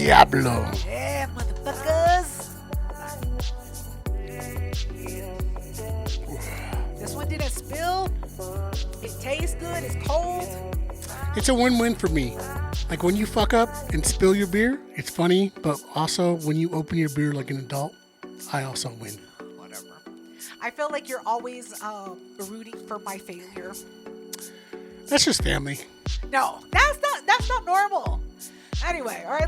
Diablo. Yeah, motherfuckers. This one didn't spill. It tastes good. It's cold. It's a win-win for me. Like when you fuck up and spill your beer, it's funny, but also when you open your beer like an adult, I also win. Whatever. I feel like you're always rooting for my failure. That's just family. No, that's not normal. Anyway, all right.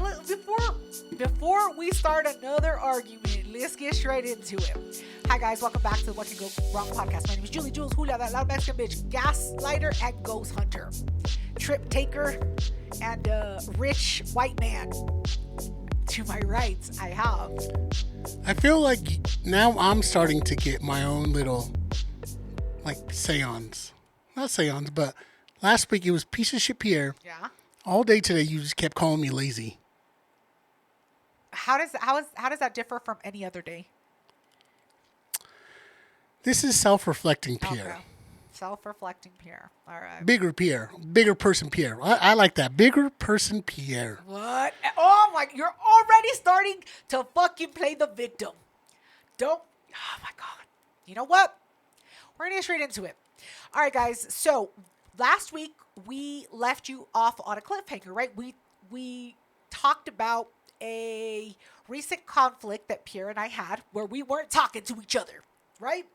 Before we start another argument, let's get straight into it. Hi guys, welcome back to the What Can Go Wrong podcast. My name is Jules, Julia, that loud Mexican bitch, gaslighter and ghost hunter, trip taker, and rich white man. To my right, I have. I feel like now I'm starting to get my own little, like, seance. Not seance, but last week it was piece of shit Pierre. Yeah. All day today you just kept calling me lazy. How does that differ from any other day? This is self-reflecting Pierre. Okay. Self-reflecting Pierre. All right. Bigger Pierre. Bigger person Pierre. I like that. Bigger person Pierre. What? Oh my, you're already starting to fucking play the victim. Oh my God. You know what? We're going to get straight into it. All right, guys. So last week we left you off on a cliffhanger, right? We talked about a recent conflict that Pierre and I had where we weren't talking to each other, right?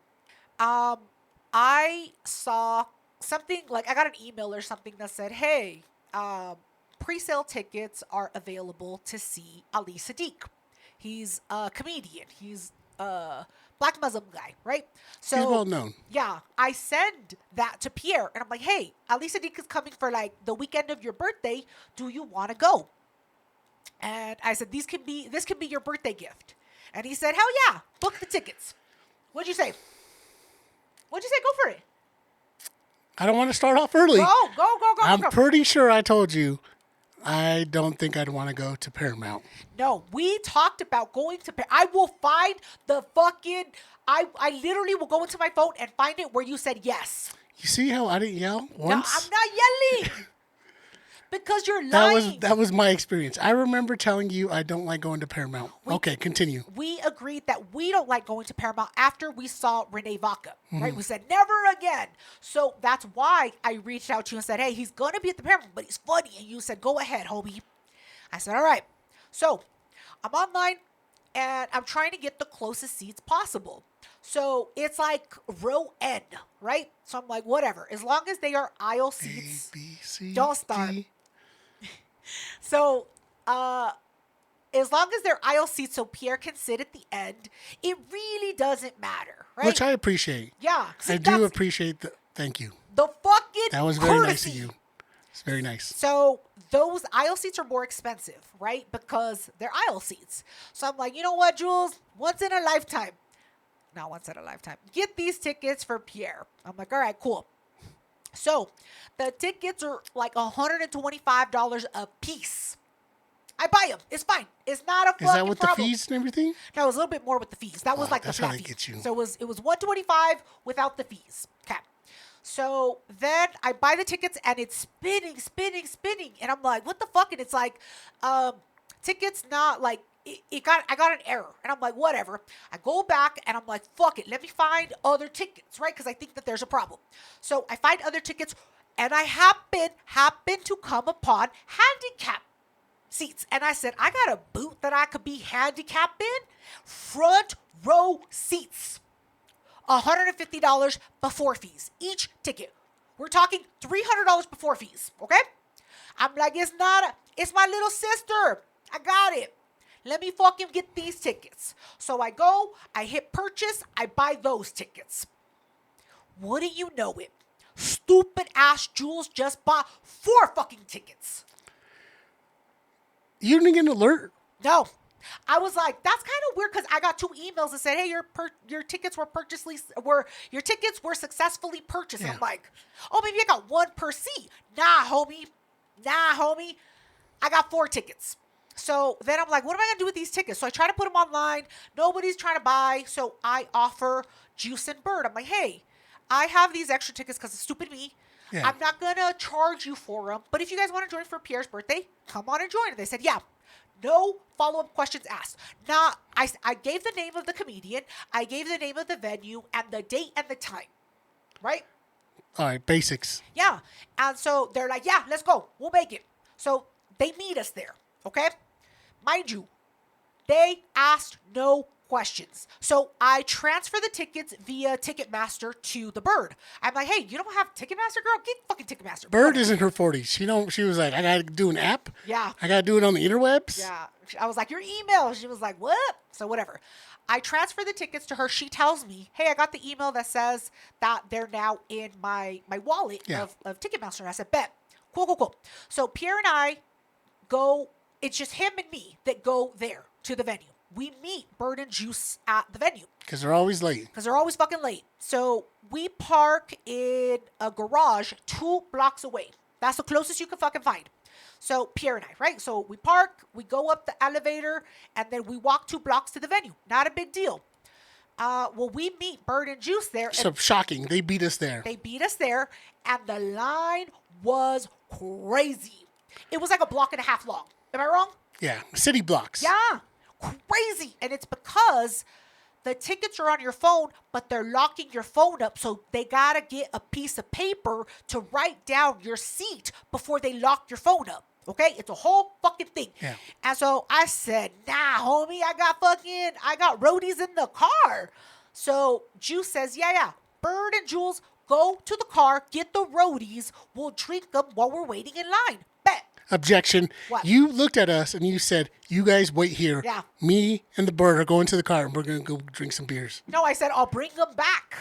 I saw something, like I got an email or something that said, hey, pre-sale tickets are available to see Ali Sadiq. He's a comedian. He's a Black Muslim guy, right? So he's well known. Yeah, I send that to Pierre, and I'm like, hey, Ali Sadiq is coming for like the weekend of your birthday. Do you want to go? And I said, this can be your birthday gift. And he said, hell yeah, book the tickets. What'd you say? What'd you say? Go for it. I don't want to start off early. Go. I'm pretty sure I told you I don't think I'd want to go to Paramount. No, we talked about going to I will find the fucking... I literally will go into my phone and find it where you said yes. You see how I didn't yell once? No, I'm not yelling. Because you're lying. That was my experience. I remember telling you I don't like going to Paramount. Okay, continue. We agreed that we don't like going to Paramount after we saw Renee Vaca, right? We said never again. So that's why I reached out to you and said, hey, he's going to be at the Paramount, but he's funny. And you said, go ahead, homie. I said, all right. So I'm online and I'm trying to get the closest seats possible. So it's like row N, right? So I'm like, whatever. As long as they are aisle seats, A, B, C, don't start. D. So, as long as they're aisle seats so Pierre can sit at the end, it really doesn't matter, right? Which I appreciate. Yeah. See, I do appreciate thank you. the fucking That was very nice courtesy. of you. It's very nice. So, those aisle seats are more expensive, right? Because they're aisle seats. So, I'm like, you know what, Jules? Once in a lifetime. Not once in a lifetime. Get these tickets for Pierre. I'm like, all right, cool. So, the tickets are like $125 a piece. I buy them. It's fine. It's not a fucking problem. Is that with the fees and everything? No, it was a little bit more with the fees. That was like that's the flat how they fee. get you. So it was $125 without the fees. Okay. So then I buy the tickets and it's spinning. And I'm like, what the fuck? And it's like, tickets not like, I got an error. And I'm like, whatever. I go back and I'm like, fuck it. Let me find other tickets, right? Because I think that there's a problem. So I find other tickets and I happen to come upon handicap seats. And I said, I got a booth that I could be handicapped in. Front row seats. $150 before fees. Each ticket. We're talking $300 before fees. Okay? I'm like, it's my little sister. I got it. Let me fucking get these tickets. So I go, I hit purchase, I buy those tickets. Wouldn't you know it? Stupid ass Jules just bought 4 fucking tickets. You didn't get an alert? No. I was like, that's kind of weird because I got 2 emails that said, hey, your tickets your tickets were successfully purchased. Yeah. And I'm like, oh, maybe I got 1 per seat. Nah, homie. I got 4 tickets. So then I'm like, what am I going to do with these tickets? So I try to put them online. Nobody's trying to buy. So I offer Juice and Bird. I'm like, hey, I have these extra tickets because it's stupid me. Yeah. I'm not going to charge you for them. But if you guys want to join for Pierre's birthday, come on and join. And they said, yeah, No follow-up questions asked. Now, I gave the name of the comedian, I gave the name of the venue, and the date and the time, right? All right, basics. Yeah. And so they're like, yeah, let's go. We'll make it. So they meet us there, okay? Mind you, they asked no questions. So I transfer the tickets via Ticketmaster to the Bird. I'm like, hey, you don't have Ticketmaster, girl? Get fucking Ticketmaster. Bird is in her 40s. She was like, I got to do an app. Yeah. I got to do it on the interwebs. Yeah. I was like, your email. She was like, what? So whatever. I transfer the tickets to her. She tells me, hey, I got the email that says that they're now in my wallet of Ticketmaster. And I said, bet. Cool. So Pierre and I go, it's just him and me that go there to the venue. We meet Bird and Juice at the venue. Because they're always late. Because they're always fucking late. So we park in a garage 2 blocks away. That's the closest you can fucking find. So Pierre and I, right? So we park, we go up the elevator, and then we walk 2 blocks to the venue. Not a big deal. Well, we meet Bird and Juice there. So shocking. They beat us there. They beat us there, and the line was crazy. It was like a block and a half long. Am I wrong? Yeah. City blocks. Yeah. Crazy. And it's because the tickets are on your phone, but they're locking your phone up. So they got to get a piece of paper to write down your seat before they lock your phone up. Okay? It's a whole fucking thing. Yeah. And so I said, nah, homie, I got roadies in the car. So Juice says, yeah. Bird and Jules, go to the car, get the roadies. We'll drink them while we're waiting in line. Bet. Objection. What? You looked at us and you said, you guys wait here. Yeah. Me and the Bird are going to the car and we're going to go drink some beers. No, I said, I'll bring them back.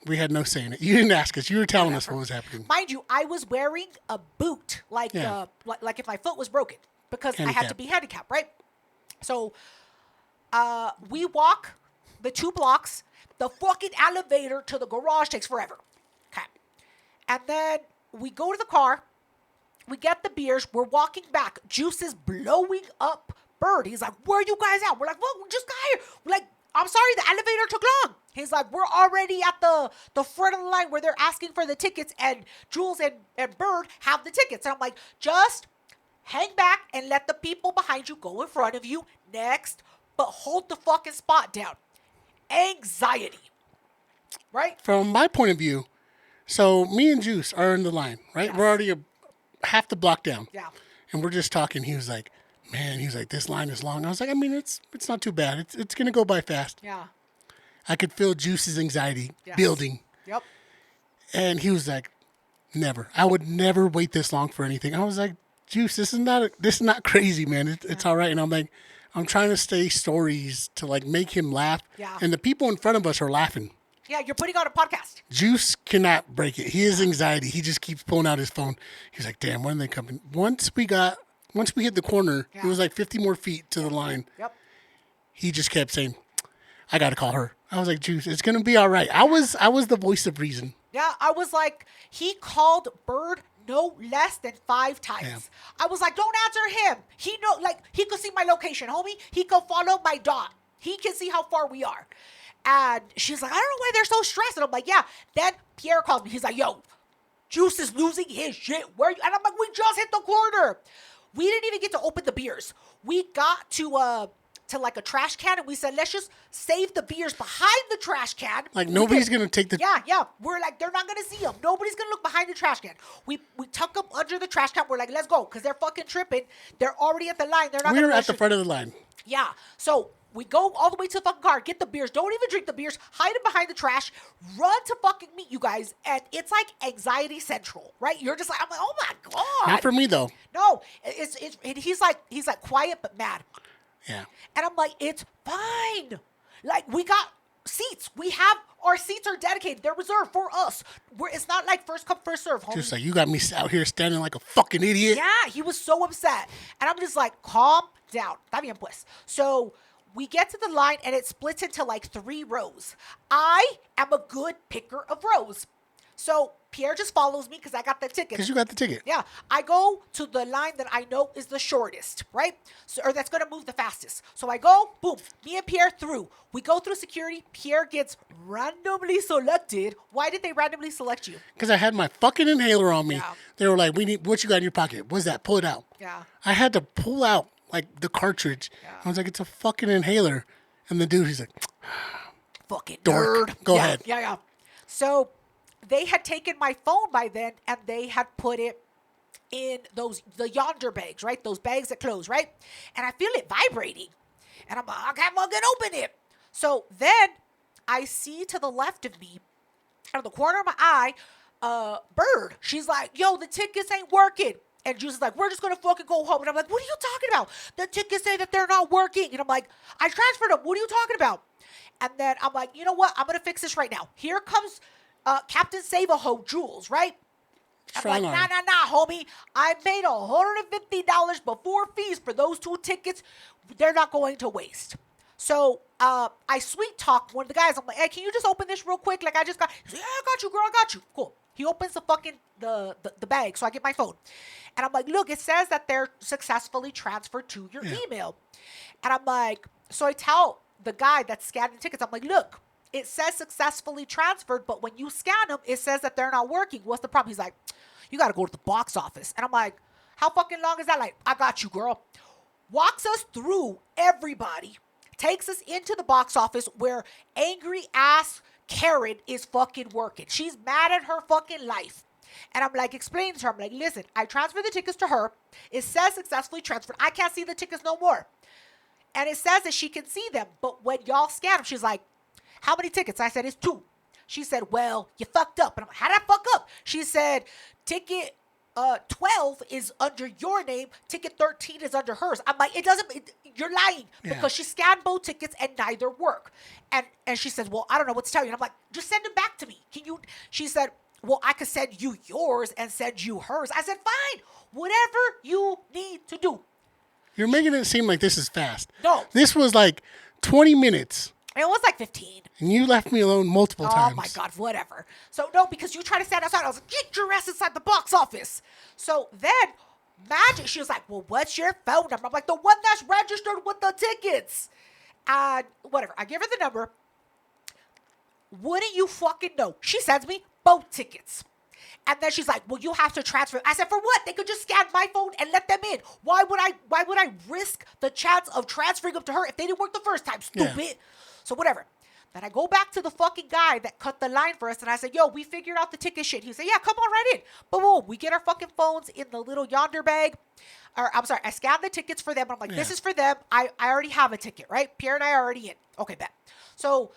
We had no say in it. You didn't ask us. You were telling us what was happening. Mind you, I was wearing a boot, like if my foot was broken, because I had to be handicapped, right? So we walk the 2 blocks. The fucking elevator to the garage takes forever. Okay. And then we go to the car. We get the beers. We're walking back. Juice is blowing up Bird. He's like, where are you guys at? We're like, well, we just got here. We're like, I'm sorry, the elevator took long. He's like, we're already at the front of the line where they're asking for the tickets, and Jules and Bird have the tickets. And I'm like, just hang back and let the people behind you go in front of you next, but hold the fucking spot down. Anxiety. Right? From my point of view, so me and Juice are in the line, right? Yes. We're already half the block down. Yeah. And we're just talking. He was like, man, this line is long. I was like, I mean, it's not too bad. It's going to go by fast. Yeah. I could feel Juice's anxiety building. Yep. And he was like, never. I would never wait this long for anything. I was like, Juice, this is not crazy, man. It's all right. And I'm like, I'm trying to stay stories to like make him laugh. Yeah. And the people in front of us are laughing. Yeah, you're putting on a podcast. Juice cannot break it. He has anxiety. He just keeps pulling out his phone. He's like, damn, when are they coming? Once we hit the corner, it was like 50 more feet to the line. Yep. He just kept saying, I got to call her. I was like, Juice, it's going to be all right. I was the voice of reason. Yeah, I was like, he called Bird no less than 5 times. Damn. I was like, don't answer him. He could see my location, homie. He could follow my dot. He can see how far we are. And she's like, I don't know why they're so stressed. And I'm like, yeah. Then Pierre called me. He's like, yo, Juice is losing his shit. Where are you? And I'm like, we just hit the corner. We didn't even get to open the beers. We got to like a trash can, and we said, let's just save the beers behind the trash can. Like, nobody's going to take the... Yeah. We're like, they're not going to see them. Nobody's going to look behind the trash can. We tuck them under the trash can. We're like, let's go, because they're fucking tripping. They're already at the line. They're not going to... We were at the front of the line. Yeah. So we go all the way to the fucking car, get the beers. Don't even drink the beers. Hide them behind the trash. Run to fucking meet you guys. And it's like anxiety central, right? You're just like, I'm like, oh my God. Not for me, though. No. He's like quiet but mad. Yeah. And I'm like, it's fine. Like, we got seats. Our seats are dedicated. They're reserved for us. It's not like first come, first serve, homie. Just like, you got me out here standing like a fucking idiot. Yeah, he was so upset. And I'm just like, calm down. Está bien, pues. So we get to the line, and it splits into like 3 rows. I am a good picker of rows. So Pierre just follows me because I got the ticket. Because you got the ticket. Yeah. I go to the line that I know is the shortest, right? Or that's going to move the fastest. So I go, boom, me and Pierre through. We go through security. Pierre gets randomly selected. Why did they randomly select you? Because I had my fucking inhaler on me. Yeah. They were like, what you got in your pocket? What's that? Pull it out. Yeah. I had to pull out like the cartridge. Yeah. I was like, it's a fucking inhaler. And the dude, he's like, Fucking dork. nerd. Go Yeah, ahead. Yeah. So they had taken my phone by then and they had put it in the yonder bags, right? Those bags that close, right? And I feel it vibrating. And I'm like, I can't fucking open it. So then I see to the left of me, out of the corner of my eye, Bird. She's like, yo, the tickets ain't working. And Jules is like, we're just going to fucking go home. And I'm like, what are you talking about? The tickets say that they're not working. And I'm like, I transferred them. What are you talking about? And then I'm like, you know what? I'm going to fix this right now. Here comes Captain Save-A-Ho, Jules, right? I'm like, nah, homie. I made $150 before fees for those 2 tickets. They're not going to waste. So I sweet talked one of the guys. I'm like, hey, can you just open this real quick? Like, I just got. He's like, yeah, I got you, girl. I got you. Cool. He opens the fucking the bag, so I get my phone, and I'm like, look, it says that they're successfully transferred to your email, and I'm like, so I tell the guy that's scanning tickets, I'm like, look, it says successfully transferred, but when you scan them, it says that they're not working. What's the problem? He's like, you got to go to the box office, and I'm like, how fucking long is that? Like, I got you, girl. Walks us through everybody, takes us into the box office where angry ass Karen is fucking working. She's mad at her fucking life. And I'm like, explaining to her, I'm like, listen, I transferred the tickets to her. It says successfully transferred. I can't see the tickets no more. And it says that she can see them. But when y'all scan them, she's like, how many tickets? I said, it's 2. She said, well, you fucked up. And I'm like, how did I fuck up? She said, ticket 12 is under your name. Ticket 13 is under hers. I'm like, you're lying because she scanned both tickets and neither work. And she says, well, I don't know what to tell you. And I'm like, just send them back to me. Can you? She said, well, I could send you yours and send you hers. I said, fine, whatever you need to do. You're making it seem like this is fast. No. This was like 20 minutes. It was like 15. And you left me alone multiple times. Oh my God, whatever. So no, because you tried to stand outside. I was like, get your ass inside the box office. So then Magic, she was like, well, what's your phone number? I'm like, the one that's registered with the tickets. And whatever. I give her the number. Wouldn't you fucking know? She sends me both tickets. And then she's like, well, you have to transfer. I said, for what? They could just scan my phone and let them in. Why would I risk the chance of transferring them to her if they didn't work the first time? Stupid. Yeah. So whatever. Then I go back to the fucking guy that cut the line for us, and I said, yo, we figured out the ticket shit. He said, yeah, come on right in. Boom, boom. We get our fucking phones in the little yonder bag. Or, I'm sorry, I scanned the tickets for them. I'm like, this is for them. I already have a ticket, right? Pierre and I are already in. Okay, bet. So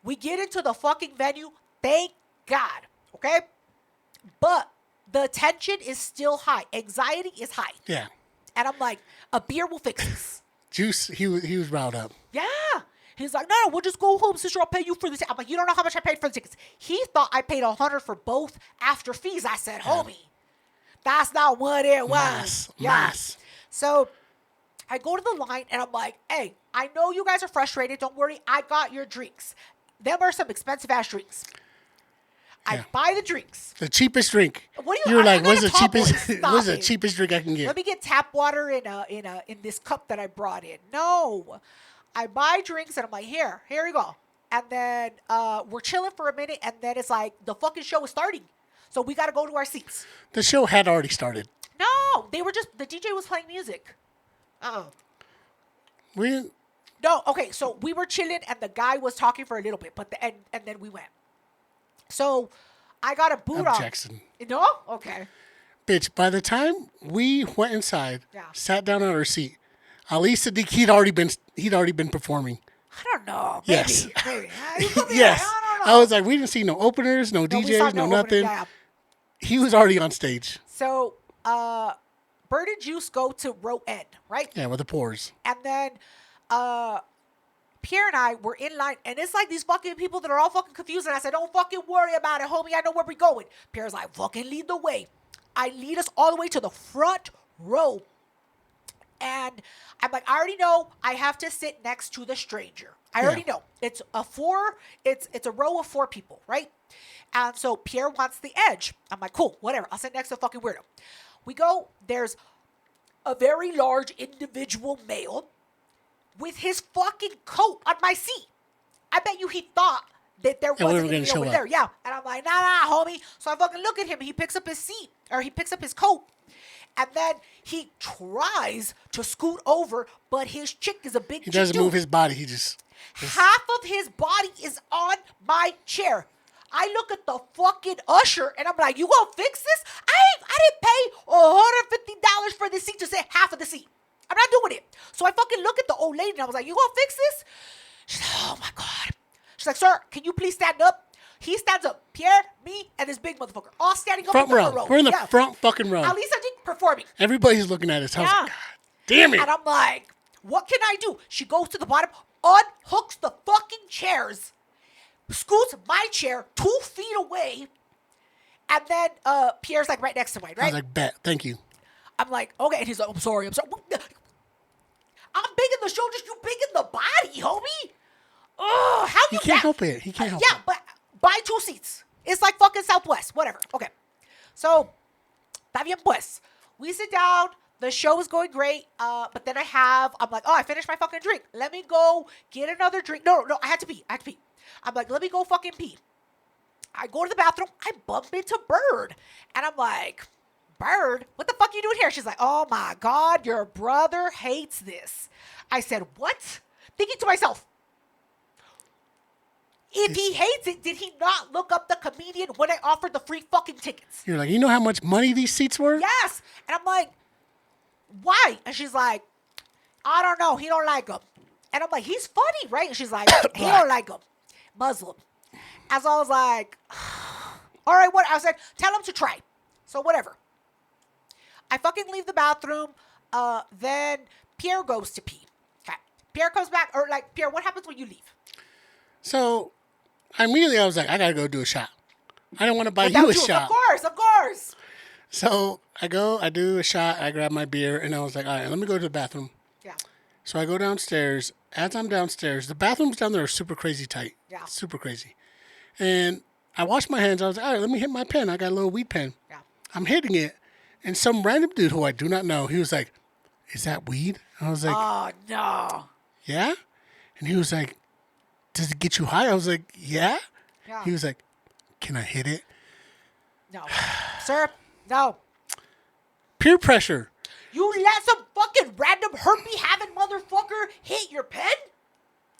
we get into the fucking venue. Thank God. Okay? But the tension is still high. Anxiety is high. Yeah. And I'm like, a beer will fix this. Juice, he was riled up. Yeah. He's like, no, we'll just go home, sister. I'll pay you for the tickets. I'm like, you don't know how much I paid for the tickets. He thought I paid $100 for both after fees. I said, homie, that's not what it was. Nice. So I go to the line and I'm like, hey, I know you guys are frustrated. Don't worry. I got your drinks. Them are some expensive ass drinks. I buy the drinks. The cheapest drink. What do you were like, what's the cheapest drink I can get? Let me get tap water in this cup that I brought in. No. I buy drinks and I'm like, here you go. And then we're chilling for a minute and then it's like the fucking show is starting. So we got to go to our seats. The show had already started. No, the DJ was playing music. No, okay, so we were chilling and the guy was talking for a little bit, and then we went. So I got a boot on. Objection. No? Okay. Bitch, by the time we went inside, sat down on our seat, Ali Sadiq, he'd already been performing. I don't know. Maybe. Yes. Maybe. Yes. I don't know. I was like, we didn't see no openers, no DJs, no nothing. Yeah. He was already on stage. So, Bird and Juice go to row N, right? Yeah, with the pores. And then, Pierre and I were in line, and it's like these fucking people that are all fucking confused. And I said, don't fucking worry about it, homie. I know where we're going. Pierre's like, fucking lead the way. I lead us all the way to the front row. And I'm like, I already know I have to sit next to the stranger. I already know. It's a row of 4 people, right? And so Pierre wants the edge. I'm like, cool, whatever. I'll sit next to a fucking weirdo. We go, there's a very large individual male with his fucking coat on my seat. I bet you he thought there we wasn't were gonna any show over up. there. Yeah. And I'm like, nah, homie. So I fucking look at him. He picks up his seat, or he picks up his coat. And then he tries to scoot over, but his chick is a big He chick doesn't too. move his body. He just Half of his body is on my chair. I look at the fucking usher and I'm like, you gonna fix this? I didn't pay $150 for this seat to sit half of the seat. I'm not doing it. So I fucking look at the old lady and I was like, you gonna fix this? She's like, oh my God. She's like, sir, can you please stand up? He stands up. Pierre, me, and this big motherfucker. All standing up front in the row. front row. We're in the Yeah. front fucking row. At least I did performing. Everybody's looking at us. I was Yeah. like, God damn it. And I'm like, what can I do? She goes to the bottom, unhooks the fucking chairs, scoots my chair 2 feet away, and then Pierre's like right next to mine, I right? was like, bet. Thank you. I'm like, okay. And he's like, I'm sorry. I'm big in the shoulders, you big in the body, homie. Oh, how He you can't help it. He can't help yeah, it. but buy 2 seats. It's like fucking Southwest, whatever. Okay. So, está bien pues. We sit down. The show is going great. But then I'm like, I finished my fucking drink. Let me go get another drink. No, I had to pee. I'm like, let me go fucking pee. I go to the bathroom. I bump into Bird. And I'm like, Bird, what the fuck are you doing here? She's like, oh my God, your brother hates this. I said, what? Thinking to myself, if he hates it, did he not look up the comedian when I offered the free fucking tickets? You're like, you know how much money these seats were? Yes. And I'm like, why? And she's like, I don't know. He don't like him. And I'm like, he's funny, right? And she's like, he don't like him. Muslim. And so I was like, all right, what? I said, tell him to try. So whatever. I fucking leave the bathroom. Then Pierre goes to pee. Okay. Pierre comes back, or like, Pierre, what happens when you leave? So immediately I was like, I gotta go do a shot. I don't want to buy Without you a Jules, shot. Of course. So I go, I do a shot, I grab my beer, and I was like, all right, let me go to the bathroom. Yeah. So I go downstairs. As I'm downstairs, the bathrooms down there are super crazy tight. Yeah. Super crazy. And I wash my hands. I was like, all right, let me hit my pen. I got a little weed pen. Yeah. I'm hitting it. And some random dude who I do not know, he was like, is that weed? I was like, Oh, no. yeah? And he was like, does it get you high? I was like, yeah? Yeah. He was like, can I hit it? No. Sir, no. Peer pressure. You let some fucking random herpes-having motherfucker hit your pen?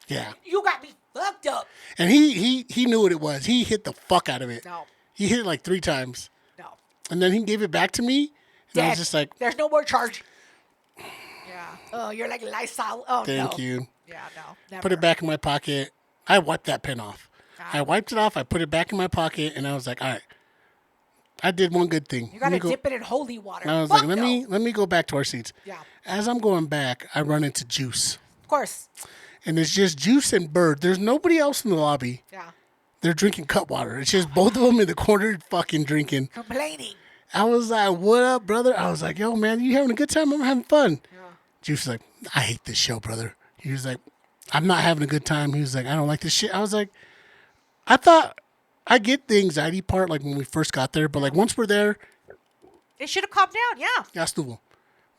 Yeah. You got me fucked up. And he knew what it was. He hit the fuck out of it. No. He hit it like 3 times. No. And then he gave it back to me. And I was just like, There's no more charge. Yeah. Oh, you're like Lysol. Oh, no. thank you. Yeah, no. Never. Put it back in my pocket. I wiped that pen off. I wiped it off. I put it back in my pocket. And I was like, all right. I did one good thing. You gotta dip it in holy water. I was Fuck like, no. let me go back to our seats. Yeah. As I'm going back, I run into Juice. Of course. And it's just Juice and Bird. There's nobody else in the lobby. Yeah. They're drinking cut water. It's just both of them in the corner fucking drinking. Complaining. I was like, what up, brother? I was like, yo, man, you having a good time? I'm having fun. Yeah. Juice was like, I hate this show, brother. He was like, I'm not having a good time. He was like, I don't like this shit. I was like, I thought I get the anxiety part like when we first got there, but like once we're there, It should have calmed down. Yeah. ya estuvo.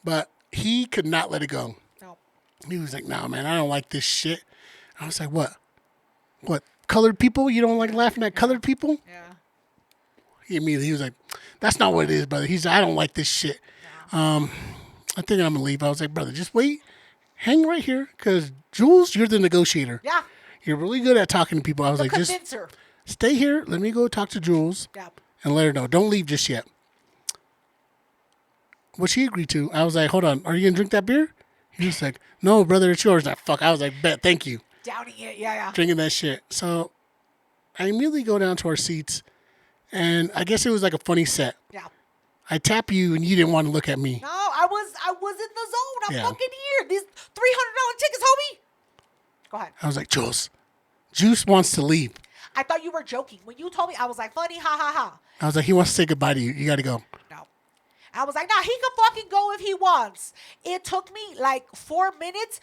But he could not let it go. No. He was like, nah, man, I don't like this shit. I was like, what? What? Colored people? You don't like laughing at colored people? Yeah. He was like, that's not what it is, brother. He's like, I don't like this shit. I think I'm going to leave. I was like, brother, just wait. Hang right here because Jules, you're the negotiator. Yeah. You're really good at talking to people. I was like, just Convincer. stay here. Let me go talk to Jules Yeah. and let her know. Don't leave just yet. What she agreed to, I was like, hold on. Are you going to drink that beer? He was like, no, brother, it's yours. Nah, fuck. I was like, bet. Thank you. Downing it. Yeah, yeah. Drinking that shit. So I immediately go down to our seats, and I guess it was like a funny set. Yeah. I tap you, and you didn't want to look at me. No, I was in the zone. I'm Yeah. fucking here. These $300 tickets, homie. Go ahead. I was like, Juice wants to leave. I thought you were joking. When you told me, I was like, funny, ha, ha, ha. I was like, he wants to say goodbye to you. You got to go. No. I was like, nah, he can fucking go if he wants. It took me like 4 minutes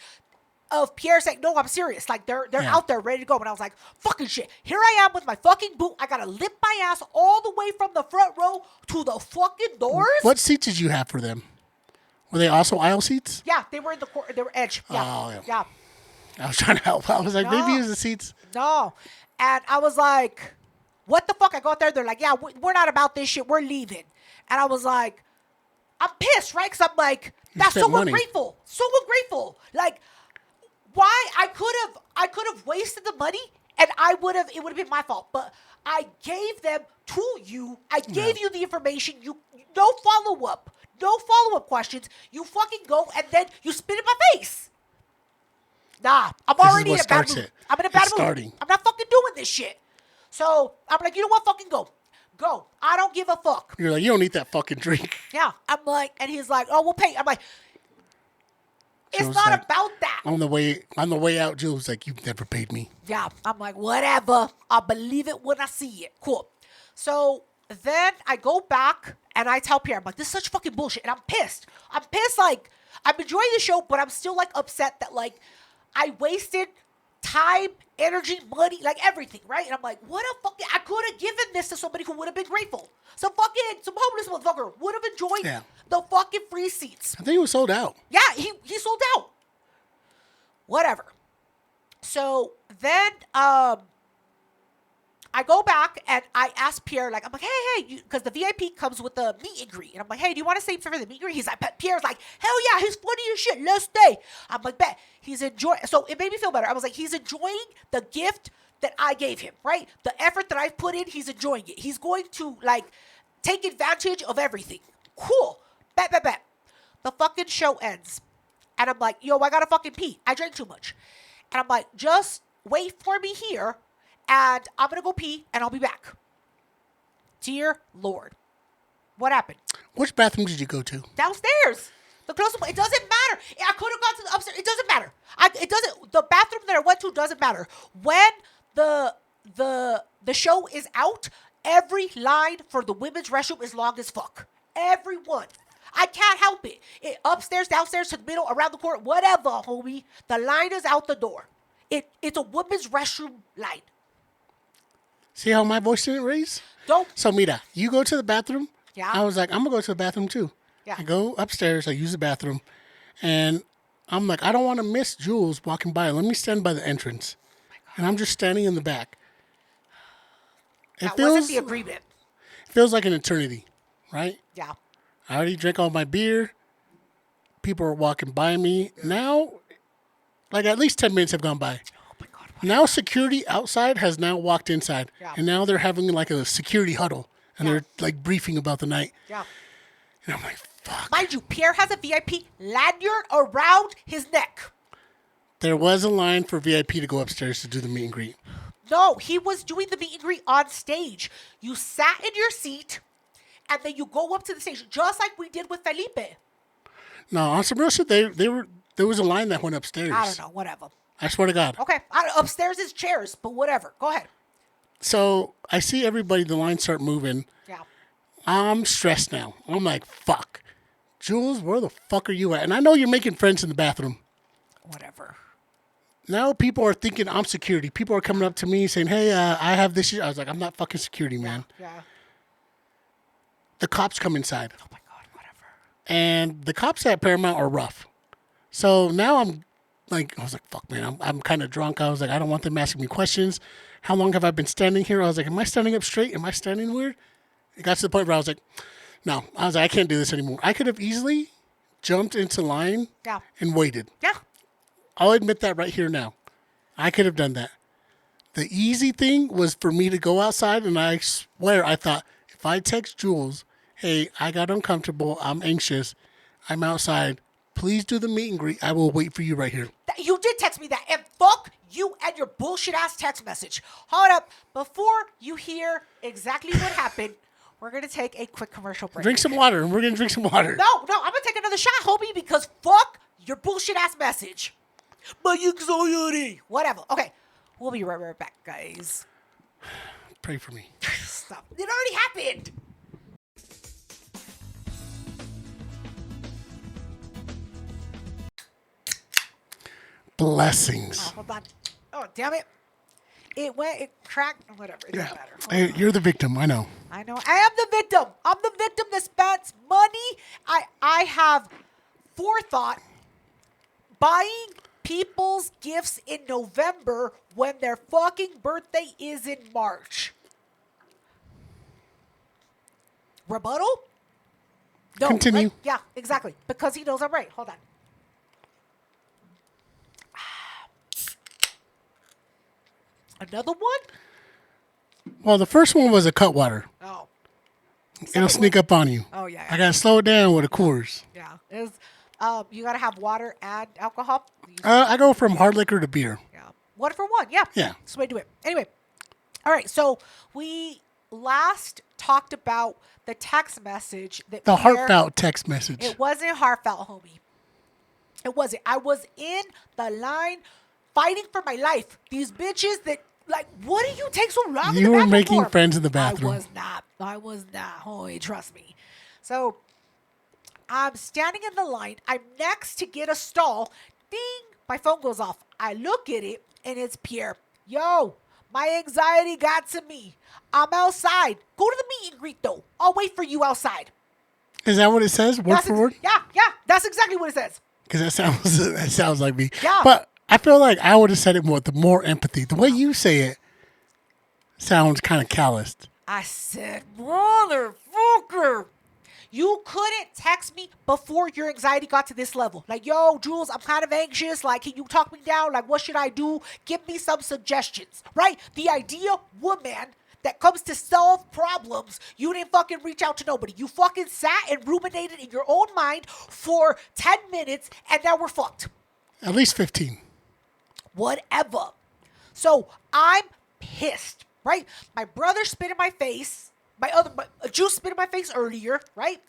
of Pierre saying, no, I'm serious. Like, they're Yeah. out there ready to go. And I was like, fucking shit. Here I am with my fucking boot. I got to lift my ass all the way from the front row to the fucking doors. What seats did you have for them? Were they also aisle seats? Yeah, they were in the they were edge. Yeah. Oh, yeah. Yeah. I was trying to help. I was like, maybe use the seats. No. And I was like, what the fuck? I go out there. They're like, yeah, we're not about this shit. We're leaving. And I was like, I'm pissed, right? Because I'm like, that's so ungrateful. So ungrateful. Like, why? I could have wasted the money and it would have been my fault. But I gave them to you. I gave you the information. No follow-up. No follow-up questions. You fucking go and then you spit in my face. Nah, I'm already in a bad mood. I'm in a bad mood. I'm not fucking doing this shit. So I'm like, you know what? Fucking go. Go. I don't give a fuck. You're like, you don't need that fucking drink. Yeah. I'm like, and he's like, oh, we'll pay. I'm like, it's not like, about that. On the way out, Jules was like, you've never paid me. Yeah. I'm like, whatever. I'll believe it when I see it. Cool. So then I go back and I tell Pierre, I'm like, this is such fucking bullshit. And I'm pissed. Like, I'm enjoying the show, but I'm still like upset that like I wasted time, energy, money, like everything, right? And I'm like, what a fucking, I could have given this to somebody who would have been grateful. Some homeless motherfucker would have enjoyed the fucking free seats. I think it was sold out. Yeah, he sold out. Whatever. So then, I go back and I ask Pierre, like, I'm like, hey, because the VIP comes with the meet and greet. And I'm like, hey, do you want to stay for the meet and greet? He's like, Pierre's like, hell yeah, he's funny as shit. Let's stay. I'm like, bet. He's enjoying. So it made me feel better. I was like, he's enjoying the gift that I gave him, right? The effort that I've put in, he's enjoying it. He's going to, like, take advantage of everything. Cool. Bet. The fucking show ends. And I'm like, yo, I gotta fucking pee. I drank too much. And I'm like, just wait for me here. And I'm going to go pee, and I'll be back. Dear Lord. What happened? Which bathroom did you go to? Downstairs. The closest one. It doesn't matter. I could have gone to the upstairs. It doesn't matter. The bathroom that I went to doesn't matter. When the show is out, every line for the women's restroom is long as fuck. Everyone. I can't help it. Upstairs, downstairs, to the middle, around the corner, whatever, homie. The line is out the door. It's a women's restroom line. See how my voice didn't raise? Don't. So, Mira, you go to the bathroom. Yeah. I was like, I'm going to go to the bathroom, too. Yeah. I go upstairs. I use the bathroom. And I'm like, I don't want to miss Jules walking by. Let me stand by the entrance. And I'm just standing in the back. That wasn't the agreement. It feels like an eternity, right? Yeah. I already drank all my beer. People are walking by me. Now, like at least 10 minutes have gone by. Now security outside has now walked inside. Yeah. And now they're having like a security huddle. And they're like briefing about the night. Yeah. And I'm like, fuck. Mind you, Pierre has a VIP lanyard around his neck. There was a line for VIP to go upstairs to do the meet and greet. No, he was doing the meet and greet on stage. You sat in your seat, and then you go up to the stage, just like we did with Felipe. No, on some real shit, there was a line that went upstairs. I don't know, whatever. I swear to God. Okay, upstairs is chairs, but whatever. Go ahead. So I see everybody, the line start moving. Yeah. I'm stressed now. I'm like, fuck. Jules, where the fuck are you at? And I know you're making friends in the bathroom. Whatever. Now people are thinking I'm security. People are coming up to me saying, hey, I have this. I was like, I'm not fucking security, man. Yeah. The cops come inside. Oh, my God, whatever. And the cops at Paramount are rough. So now I'm like, I was like, fuck, man, I'm kind of drunk. I was like, I don't want them asking me questions. How long have I been standing here? I was like, am I standing up straight? Am I standing weird? It got to the point where I was like, no. I was like, I can't do this anymore. I could have easily jumped into line and waited. Yeah. I'll admit that right here now. I could have done that. The easy thing was for me to go outside, and I swear I thought, if I text Jules, hey, I got uncomfortable, I'm anxious, I'm outside, please do the meet and greet. I will wait for you right here. You did text me that, and fuck you and your bullshit-ass text message. Hold up. Before you hear exactly what happened, we're going to take a quick commercial break. Drink some water, and we're going to drink some water. No, I'm going to take another shot, homie, because fuck your bullshit-ass message. But you anxiety. Whatever. Okay. We'll be right back, guys. Pray for me. Stop. It already happened. Blessings. Oh, hold on. Oh, damn it. It cracked. Whatever. It doesn't matter. Hey, you're the victim. I know. I know. I am the victim. I'm the victim that spends money. I have forethought buying people's gifts in November when their fucking birthday is in March. Rebuttal? No. Continue. Right? Yeah, exactly. Because he knows I'm right. Hold on. Another one? Well, the first one was a Cutwater. Oh. It'll sneak up on you. Oh, yeah. I gotta slow it down with a Coors. Yeah. You got to have water and alcohol. I go from hard liquor to beer. Yeah. One for one. Yeah. Yeah. That's the way to do it. Anyway. All right. So we last talked about the text message that The Pierre- heartfelt text message. It wasn't heartfelt, homie. It wasn't. I was in the line fighting for my life. These bitches that, like, what do you take so long in the You were bathroom making for? friends in the bathroom. I was not. Homie, trust me. So I'm standing in the line. I'm next to get a stall. Ding! My phone goes off. I look at it, and it's Pierre. Yo, my anxiety got to me. I'm outside. Go to the meet and greet, though. I'll wait for you outside. Is that what it says? Word for word? Yeah. That's exactly what it says. Because that sounds like me. Yeah. But I feel like I would have said it with more empathy. The way you say it sounds kind of calloused. I said, motherfucker, you couldn't text me before your anxiety got to this level. Like, yo, Jules, I'm kind of anxious. Like, can you talk me down? Like, what should I do? Give me some suggestions, right? The ideal woman that comes to solve problems, you didn't fucking reach out to nobody. You fucking sat and ruminated in your own mind for 10 minutes, and now we're fucked. At least 15. Whatever. So I'm pissed, right? My brother spit in my face. Juice spit in my face earlier, right?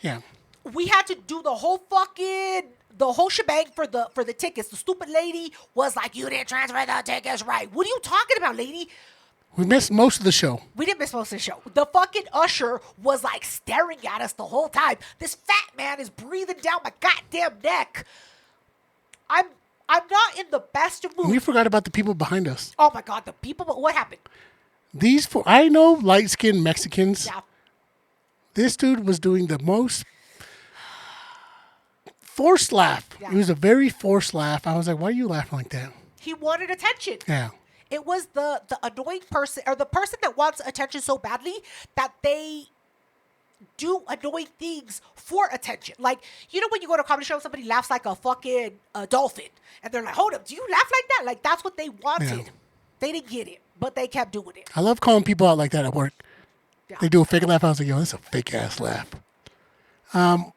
Yeah. We had to do the whole shebang for the tickets. The stupid lady was like, "You didn't transfer the tickets right." What are you talking about, lady? We missed most of the show. We didn't miss most of the show. The fucking usher was like staring at us the whole time. This fat man is breathing down my goddamn neck. I'm not in the best of moods. We forgot about the people behind us. Oh my God, the people! What happened? These four, I know light-skinned Mexicans. Yeah. This dude was doing the most forced laugh. Yeah. It was a very forced laugh. I was like, why are you laughing like that? He wanted attention. Yeah. It was the annoying person, or the person that wants attention so badly that they do annoying things for attention. Like, you know when you go to a comedy show, somebody laughs like a fucking dolphin. And they're like, hold up, do you laugh like that? Like, that's what they wanted. Yeah. They didn't get it, but they kept doing it. I love calling people out like that at work. Yeah. They do a fake laugh. I was like, yo, that's a fake-ass laugh. All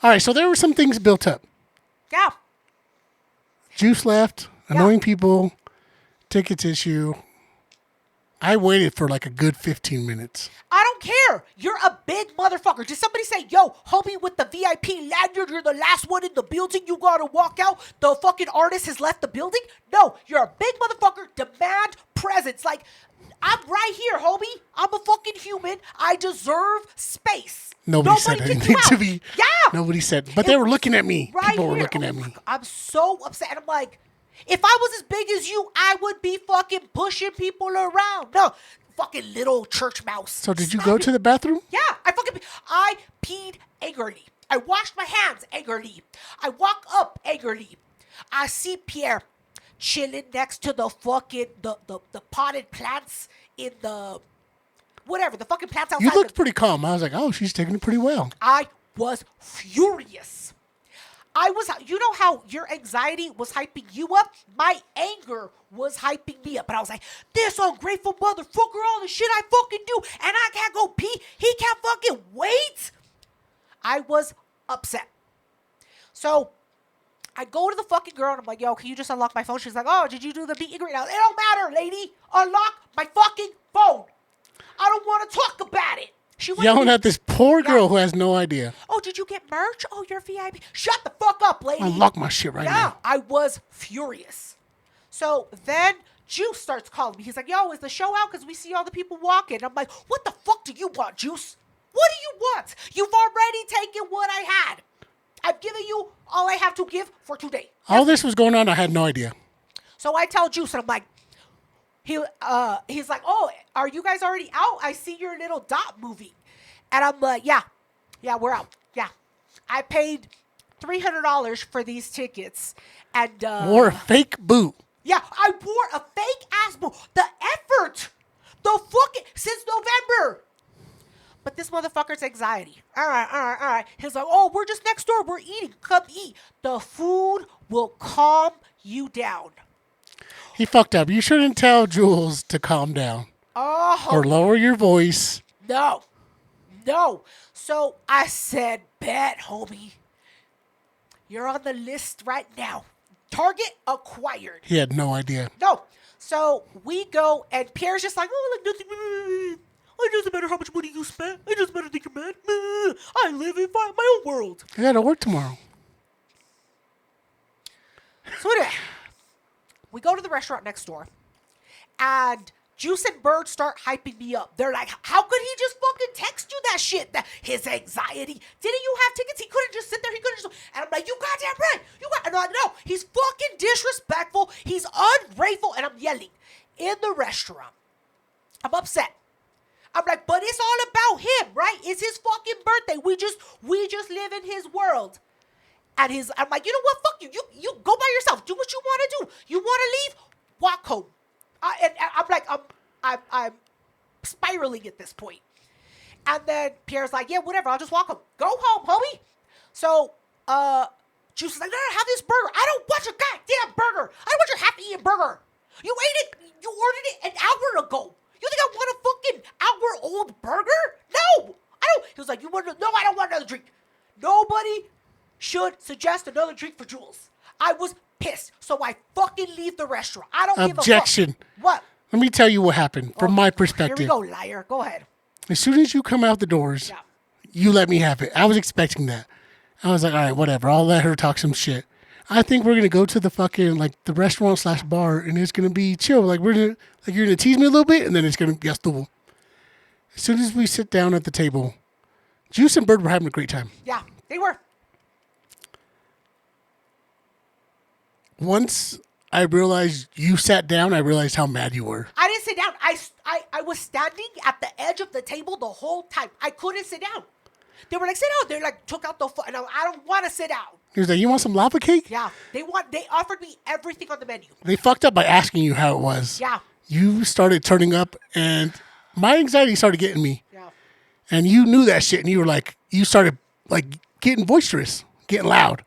right, so there were some things built up. Yeah. Juice left, annoying people, tickets issue. I waited for like a good 15 minutes. I don't care. You're a big motherfucker. Did somebody say, yo, homie with the VIP lanyard, you're the last one in the building. You gotta walk out. The fucking artist has left the building? No, you're a big motherfucker. Demand presence. Like, I'm right here, homie. I'm a fucking human. I deserve space. Nobody said kicked anything you to out. me. Yeah. Nobody said, but they were looking at me. Right People were here. looking Oh at my me. God, I'm so upset. I'm like, if I was as big as you, I would be fucking pushing people around. No, fucking little church mouse. So did you go to the bathroom? Yeah, I peed angrily. I washed my hands angrily. I walk up angrily. I see Pierre chilling next to the fucking the potted plants in the whatever, the fucking plants outside. You looked pretty calm. I was like, oh, she's taking it pretty well. I was furious. You know how your anxiety was hyping you up? My anger was hyping me up. And I was like, this ungrateful motherfucker, all the shit I fucking do, and I can't go pee. He can't fucking wait. I was upset. So I go to the fucking girl and I'm like, yo, can you just unlock my phone? She's like, oh, did you do the meet and greet? It don't matter, lady. Unlock my fucking phone. I don't want to talk about it. She went Yelling at this poor girl who has no idea. Oh, did you get merch? Oh, you're VIP. Shut the fuck up, lady. Unlock my shit right now. I was furious. So then Juice starts calling me. He's like, yo, is the show out? Because we see all the people walking. I'm like, what the fuck do you want, Juice? What do you want? You've already taken what I had. I've given you all I have to give for today. All this was going on. I had no idea. So I tell Juice, and I'm like, he's like, oh, are you guys already out? I see your little dot movie. And I'm like, yeah, we're out. Yeah. I paid $300 for these tickets. And Wore a fake boot. yeah, I wore a fake ass boot. The effort. The fucking since November. But this motherfucker's anxiety. All right. He's like, oh, we're just next door. We're eating. Come eat. The food will calm you down. He fucked up. You shouldn't tell Jules to calm down. Oh. Or lower your voice. No. So I said, bet, homie. You're on the list right now. Target acquired. He had no idea. No. So we go, and Pierre's just like, oh, like nothing. It doesn't matter how much money you spend. It doesn't matter that you're mad. I live in my own world. I gotta work tomorrow. So anyway, we go to the restaurant next door, and Juice and Bird start hyping me up. They're like, how could he just fucking text you that shit? That his anxiety. Didn't you have tickets? He couldn't just sit there. He couldn't just. And I'm like, you goddamn right. And I'm like, no, he's fucking disrespectful. He's ungrateful. And I'm yelling in the restaurant. I'm upset. I'm like, but it's all about him, right? It's his fucking birthday. We just live in his world. And I'm like, you know what? Fuck you. You go by yourself. Do what you want to do. You want to leave? Walk home. And I'm like, I'm spiraling at this point. And then Pierre's like, yeah, whatever. I'll just walk home. Go home, homie. So, Juice is like, no, have this burger. I don't want your goddamn burger. I don't want your half-eaten burger. You ate it. You ordered it an hour ago. You think I want a fucking hour-old burger? No, I don't. He was like, no, I don't want another drink. Nobody should suggest another drink for Jules. I was pissed, so I fucking leave the restaurant. I don't give a fuck. Objection. What? Let me tell you what happened from my perspective. Here we go, liar. Go ahead. As soon as you come out the doors, you let me have it. I was expecting that. I was like, all right, whatever. I'll let her talk some shit. I think we're gonna go to the fucking the restaurant / bar, and it's gonna be chill. Like you're gonna tease me a little bit, and then it's gonna be estuvo. As soon as we sit down at the table, Juice and Bird were having a great time. Yeah, they were. Once I realized you sat down, I realized how mad you were. I didn't sit down. I was standing at the edge of the table the whole time. I couldn't sit down. They were like, sit down. They like took out the and I don't want to sit down. He was like, you want some lava cake? Yeah. They offered me everything on the menu. They fucked up by asking you how it was. Yeah. You started turning up, and my anxiety started getting me. Yeah. And you knew that shit, and you were like, you started getting boisterous, getting loud.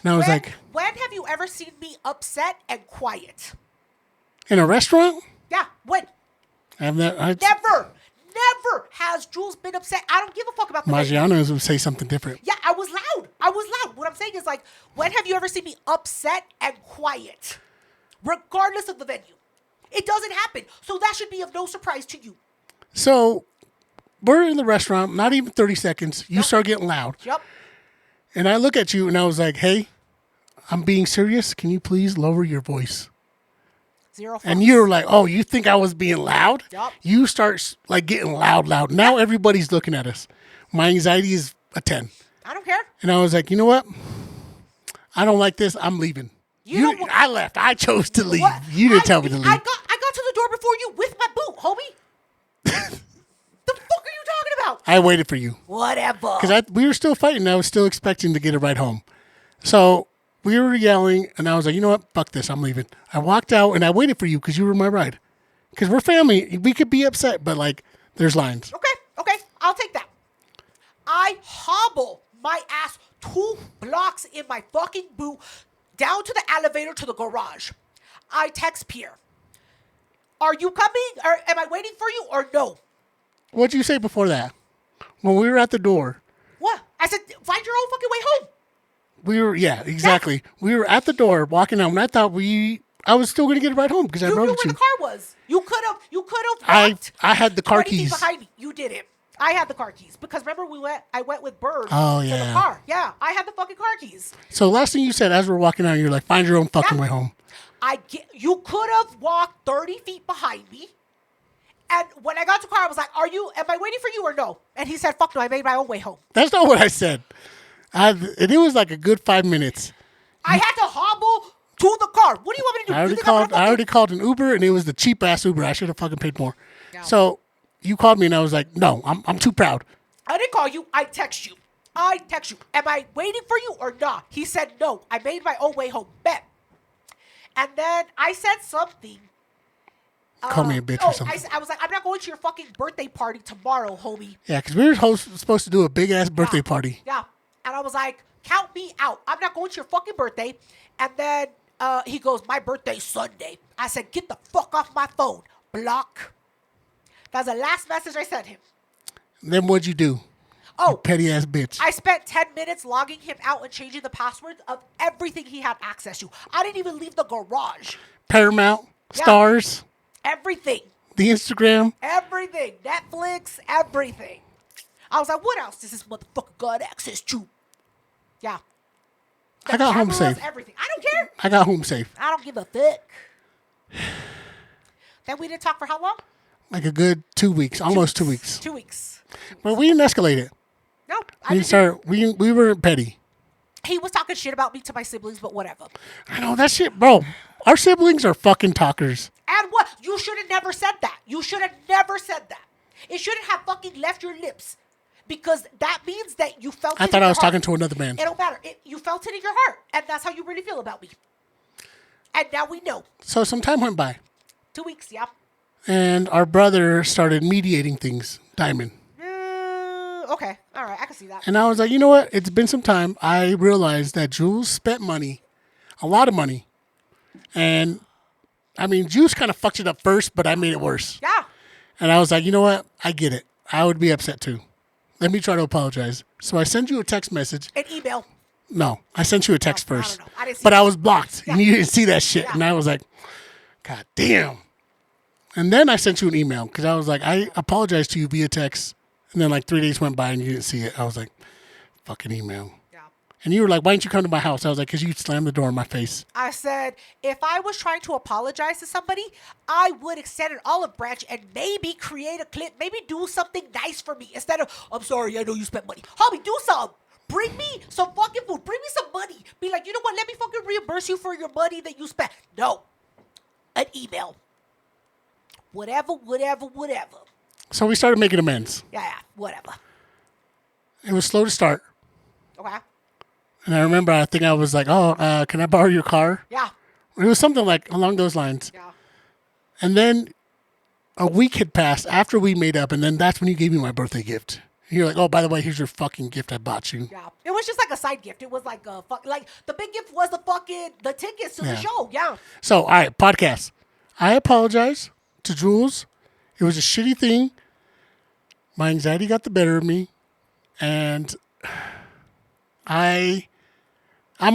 And I was like, when have you ever seen me upset and quiet? in a restaurant? Yeah, when? Never has Jules been upset. I don't give a fuck about the menu. Maggiano's would say something different. Yeah, I was loud. What I'm saying is when have you ever seen me upset and quiet? Regardless of the venue. It doesn't happen. So that should be of no surprise to you. So we're in the restaurant, not even 30 seconds. You start getting loud. Yep. And I look at you and I was like, hey, I'm being serious. Can you please lower your voice? Zero. And you're like, oh, you think I was being loud? Yep. You start getting loud. Now everybody's looking at us. My anxiety is a 10. I don't care. And I was like, you know what? I don't like this. I'm leaving. I left. I chose to leave. What? You didn't tell me to leave. I got to the door before you with my boot, homie. The fuck are you talking about? I waited for you. Whatever. Because we were still fighting. I was still expecting to get a ride home. So we were yelling, and I was like, you know what? Fuck this. I'm leaving. I walked out, and I waited for you because you were my ride. Because we're family. We could be upset, but, there's lines. Okay. I'll take that. I hobble my ass 2 blocks in my fucking boot down to the elevator to the garage. I text Pierre. Are you coming? Or am I waiting for you or no? What'd you say before that? When we were at the door. What? I said, find your own fucking way home. Yeah, exactly. Yeah. We were at the door walking out, and I thought I was still going to get a ride home because I rode with you. You knew where the car was. You could have walked. I had the car 20 feet keys. behind me. You didn't. I had the car keys because remember I went with Bird to the car. Yeah, I had the fucking car keys. So last thing you said as we're walking out, you're like, find your own fucking way home. You could have walked 30 feet behind me. And when I got to the car, I was like, am I waiting for you or no? And he said, fuck no, I made my own way home. That's not what I said. And it was like a good 5 minutes. I had to hobble to the car. What do you want me to do? I already called an Uber, and it was the cheap ass Uber. I should have fucking paid more. Yeah. So you called me, and I was like, no, I'm too proud. I didn't call you. I text you. I text you, am I waiting for you or not? He said, no, I made my own way home. Bet. And then I said something. Call me a bitch or something. I was like, I'm not going to your fucking birthday party tomorrow, homie. Yeah, because we were supposed to do a big-ass birthday party. Yeah. And I was like, count me out. I'm not going to your fucking birthday. And then he goes, my birthday's Sunday. I said, get the fuck off my phone. Block. That's the last message I sent him. Then what'd you do? Oh, you petty-ass bitch. I spent 10 minutes logging him out and changing the passwords of everything he had access to. I didn't even leave the garage. Paramount, Stars, everything. The Instagram. Everything. Netflix, everything. I was like, what else does this motherfucker got access to? Yeah. I got home cameras, safe. Everything. I don't care. I got home safe. I don't give a fuck. Then we didn't talk for how long? Like a good 2 weeks, almost 2 weeks. 2 weeks. But we didn't escalate it. No, We were petty. He was talking shit about me to my siblings, but whatever. I know that shit, bro. Our siblings are fucking talkers. And what? You should have never said that. You should have never said that. It shouldn't have fucking left your lips. Because that means that you felt it I in thought I was your heart. talking to another man. It don't matter. You felt it in your heart. And that's how you really feel about me. And now we know. So some time went by. 2 weeks, yeah. And our brother started mediating things, Diamond. Okay. All right. I can see that. And I was like, you know what? It's been some time. I realized that Jules spent money, a lot of money. And, I mean, Jules kind of fucked it up first, but I made it worse. Yeah. And I was like, you know what? I get it. I would be upset too. Let me try to apologize. So I sent you a text message. An email. No, I sent you a text I first. don't know. I didn't see but that. I was blocked. Yeah. And you didn't see that shit. Yeah. And I was like, God damn. And then I sent you an email because I was like, I apologized to you via text. And then like 3 days went by and you didn't see it. I was like, fucking email. Yeah. And you were like, why didn't you come to my house? I was like, because you slammed the door in my face. I said, if I was trying to apologize to somebody, I would extend an olive branch and maybe create a clip, maybe do something nice for me instead of, I'm sorry, I know you spent money. Homie, do something. Bring me some fucking food. Bring me some money. Be like, you know what? Let me fucking reimburse you for your money that you spent. No. An email. Whatever. So we started making amends. Yeah, whatever. It was slow to start. Okay. And I remember, I think I was like, oh, can I borrow your car? Yeah. It was something like along those lines. Yeah. And then a week had passed after we made up, and then that's when you gave me my birthday gift. And you're like, oh, by the way, here's your fucking gift I bought you. Yeah. It was just like a side gift. It was like a like the big gift was the tickets to the show. Yeah. So, all right, podcast. I apologize to Jules. It was a shitty thing. My anxiety got the better of me, and I'm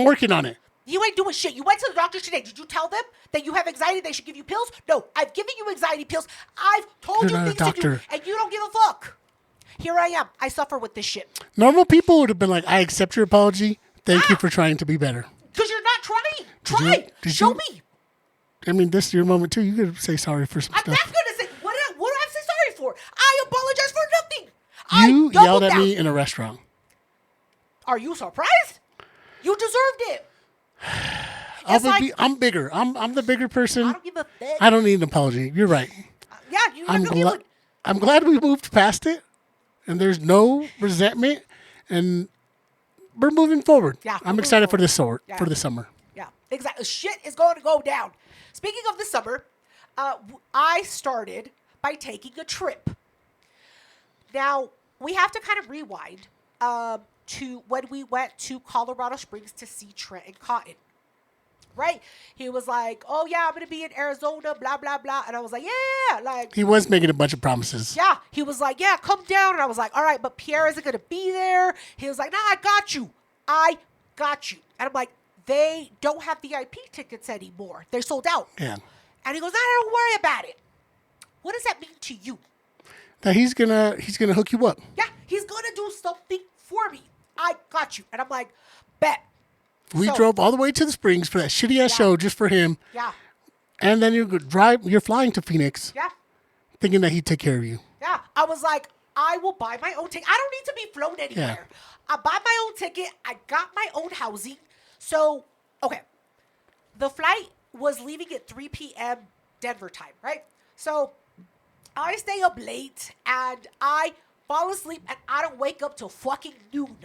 working on it. You ain't doing shit. You went to the doctor today. Did you tell them that you have anxiety? They should give you pills? No, I've given you anxiety pills. I've told You're you not a things to do, doctor. and you don't give a fuck. Here I am. I suffer with this shit. Normal people would have been like, I accept your apology. Thank you for trying to be better. Because you're not trying. Try. Show me. I mean, this is your moment, too. You could say sorry for some I'm stuff. not going to say, what do I say sorry for? I apologize for nothing. You I yelled doubled at down. me in a restaurant. Are you surprised? You deserved it. I'm bigger. I'm the bigger person. I don't give a fuck. I don't need an apology. You're right. Yeah, you don't give a I'm glad we moved past it, and there's no resentment, and we're moving forward. Yeah, I'm we're excited for moving this forward. for the summer. Yeah, exactly. Shit is going to go down. Speaking of the summer, I started by taking a trip. Now, we have to kind of rewind to when we went to Colorado Springs to see Trent and Cotton. Right? He was like, oh, yeah, I'm going to be in Arizona, blah, blah, blah. And I was like, yeah, like. He was making a bunch of promises. Yeah. He was like, yeah, come down. And I was like, all right, but Pierre isn't going to be there. He was like, nah, I got you. And I'm like, they don't have VIP tickets anymore. They're sold out. Yeah. And he goes, nah, don't worry about it. What does that mean to you? That he's gonna hook you up. Yeah, he's going to do something for me. I got you. And I'm like, bet. We drove all the way to the Springs for that shitty ass show just for him. Yeah. And then you're flying to Phoenix. Yeah. Thinking that he'd take care of you. Yeah. I was like, I will buy my own ticket. I don't need to be flown anywhere. I buy my own ticket. I got my own housing. So, okay. The flight was leaving at 3 p.m. Denver time, right? So, I stay up late and I fall asleep and I don't wake up till fucking noon.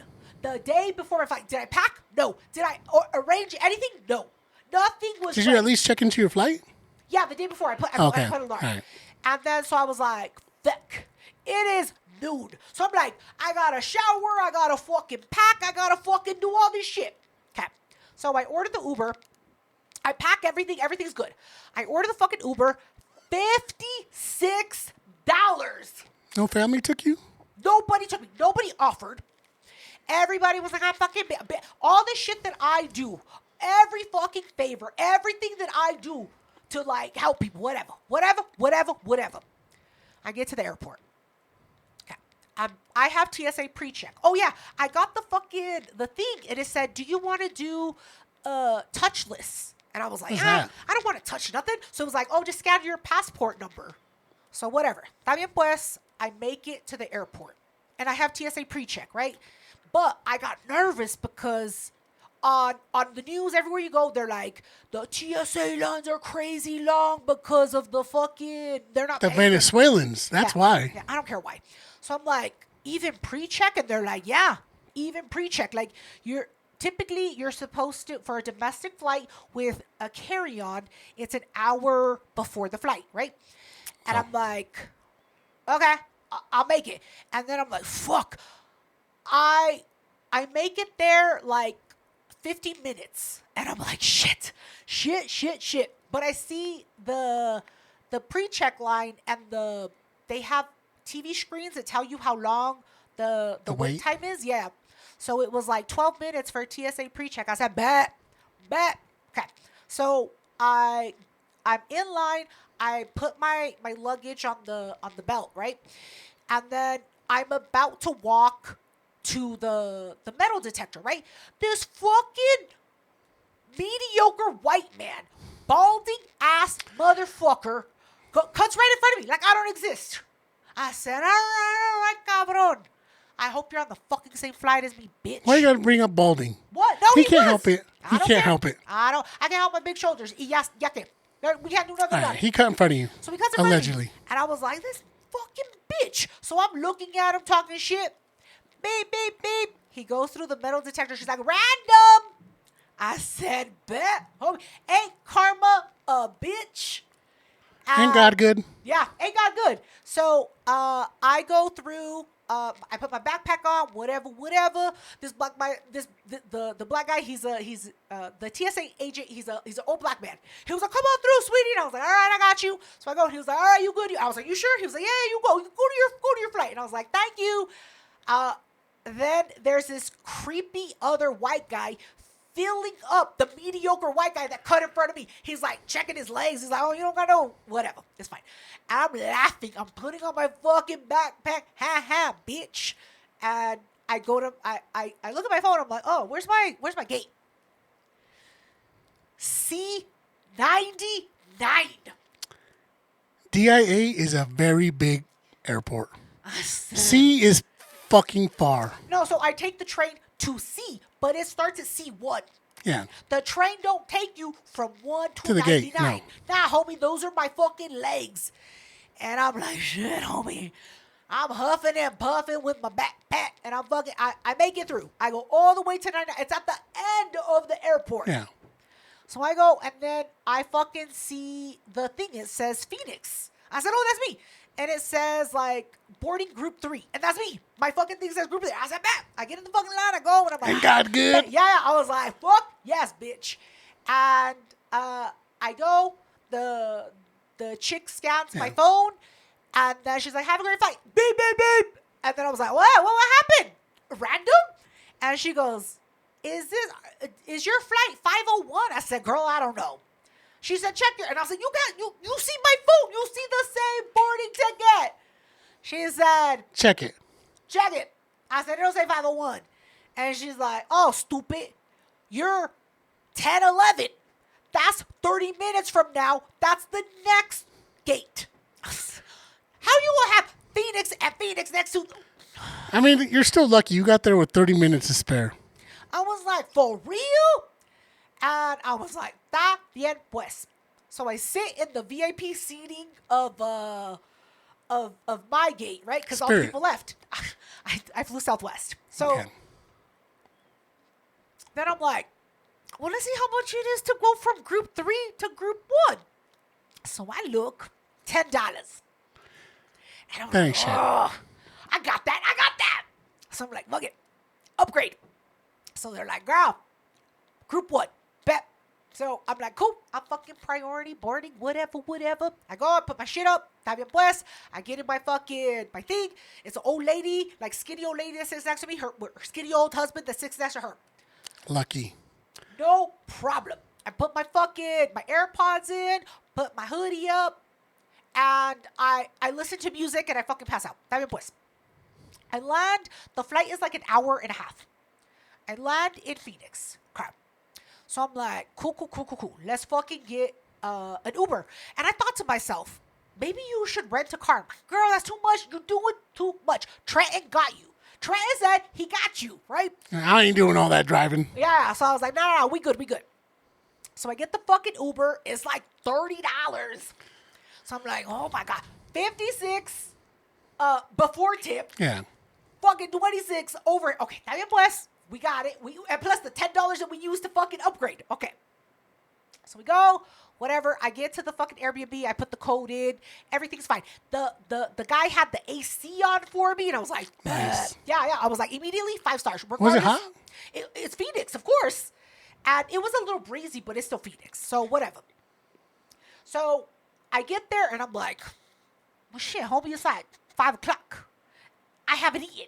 The day before my flight, did I pack? No. Did I arrange anything? No. Nothing was. Did you at least check into your flight? Yeah, the day before I put an alarm. Right. And then so I was like, fuck. It is noon. So I'm like, I gotta shower, I gotta fucking pack, I gotta fucking do all this shit. Okay. So I ordered the Uber. I pack everything. Everything's good. I ordered the fucking Uber. $56. No family took you? Nobody took me. Nobody offered. Everybody was like, I'm fucking... All the shit that I do, every fucking favor, everything that I do to, like, help people, whatever. I get to the airport. Okay. I have TSA pre-check. Oh, yeah. I got the thing, and it said, do you want to do touchless? And I was like, I don't want to touch nothing. So it was like, oh, just scan your passport number. So whatever. Está bien pues. I make it to the airport. And I have TSA pre-check, right? But I got nervous because on the news, everywhere you go, they're like, the TSA lines are crazy long because of the fucking... They're not... The Venezuelans. That's why. Yeah, I don't care why. So I'm like, even pre-check? And they're like, yeah, even pre-check. Like, typically, you're supposed to, for a domestic flight with a carry-on, it's an hour before the flight, right? And I'm like, okay, I'll make it. And then I'm like, fuck. I make it there like 15 minutes. And I'm like, shit. But I see the pre-check line and they have TV screens that tell you how long the wait time is. Yeah. So it was like 12 minutes for TSA pre-check. I said, bet. Okay. So I'm in line. I put my luggage on the belt, right? And then I'm about to walk to the metal detector, right? This fucking mediocre white man, balding ass motherfucker, cuts right in front of me like I don't exist. I said, all right, cabron. I hope you're on the fucking same flight as me, bitch. Why you gotta bring up balding? What? No, he can't help it. He can't help it. I can't help my big shoulders. We can't do nothing about it. He cut in front of you. So he cuts in front allegedly. of me. And I was like, this fucking bitch. So I'm looking at him talking shit. Beep, beep, beep. He goes through the metal detector. She's like, random. I said, bet. Homie, ain't karma a bitch? Ain't God good? Yeah, ain't God good. So I go through. I put my backpack on, whatever. This black guy, the black guy, he's the TSA agent. He's an old black man. He was like, "Come on through, sweetie." And I was like, "All right, I got you." So I go, and he was like, "All right, you good?" I was like, "You sure?" He was like, "Yeah, you go to your flight." And I was like, "Thank you." Then there's this creepy other white guy filling up the mediocre white guy that cut in front of me. He's like checking his legs. He's like, "Oh, you don't got no whatever. It's fine." And I'm laughing. I'm putting on my fucking backpack. Ha, bitch. And I go to I look at my phone. I'm like, "Oh, where's my gate?" C-99. DIA is a very big airport. C is fucking far. No, so I take the train to C, but it starts at C1. Yeah. The train don't take you from 1 to the 99. gate, no. Nah, homie, those are my fucking legs. And I'm like, shit, homie. I'm huffing and puffing with my backpack, and I make it through. I go all the way to 99. It's at the end of the airport. Yeah. So I go, and then I fucking see the thing. It says Phoenix. I said, oh, that's me. And it says, like, boarding group 3. And that's me. My fucking thing says group 3. I said, bet. I get in the fucking line. I go, and I'm like, Ain't God good? Yeah. I was like, fuck yes, bitch. And I go. The chick scans my phone. And then she's like, have a great flight. Beep, beep, beep. And then I was like, what happened? Random? And she goes, is your flight 501? I said, girl, I don't know. She said, check your, and I was like, you see my phone. You see the same boarding ticket. She said, check it. I said, it'll say 501. And she's like, oh, stupid. You're 10:11. That's 30 minutes from now. That's the next gate. How you will have Phoenix and Phoenix next to... I mean, you're still lucky. You got there with 30 minutes to spare. I was like, for real? And I was like, está bien pues. So I sit in the VIP seating of my gate, right? Because all the people left. I flew Southwest. So then I'm like, well, let's see how much it is to go from group 3 to group 1. So I look, $10. And I'm Thanks, like, oh, I got that. So I'm like, fuck it, upgrade. So they're like, girl, group 1, bet. So I'm like, cool, I'm fucking priority boarding, whatever. I go, I put my shit up, está bien pues. I get in my thing. It's an old lady, like skinny old lady that sits next to me, her skinny old husband that sits next to her. Lucky. No problem. I put my AirPods in, put my hoodie up, and I listen to music and I fucking pass out. Está bien pues. I land, the flight is like an hour and a half. I land in Phoenix. Crap. So I'm like, cool. Let's fucking get an Uber. And I thought to myself, maybe you should rent a car. Girl, that's too much. You're doing too much. Trenton got you. Trenton said he got you, right? I ain't doing all that driving. Yeah, so I was like, no, we good. So I get the fucking Uber. It's like $30. So I'm like, oh my God. 56 before tip. Yeah. Fucking 26 over. Okay, está bien pues. We got it. And plus the $10 that we used to fucking upgrade. Okay. So we go, whatever. I get to the fucking Airbnb. I put the code in. Everything's fine. The guy had the AC on for me, and I was like, nice. Yeah. I was like, immediately 5 stars. Was it hot? It's Phoenix, of course. And it was a little breezy, but it's still Phoenix. So whatever. So I get there, and I'm like, well, shit, homie, it's like 5 o'clock. I haven't eaten.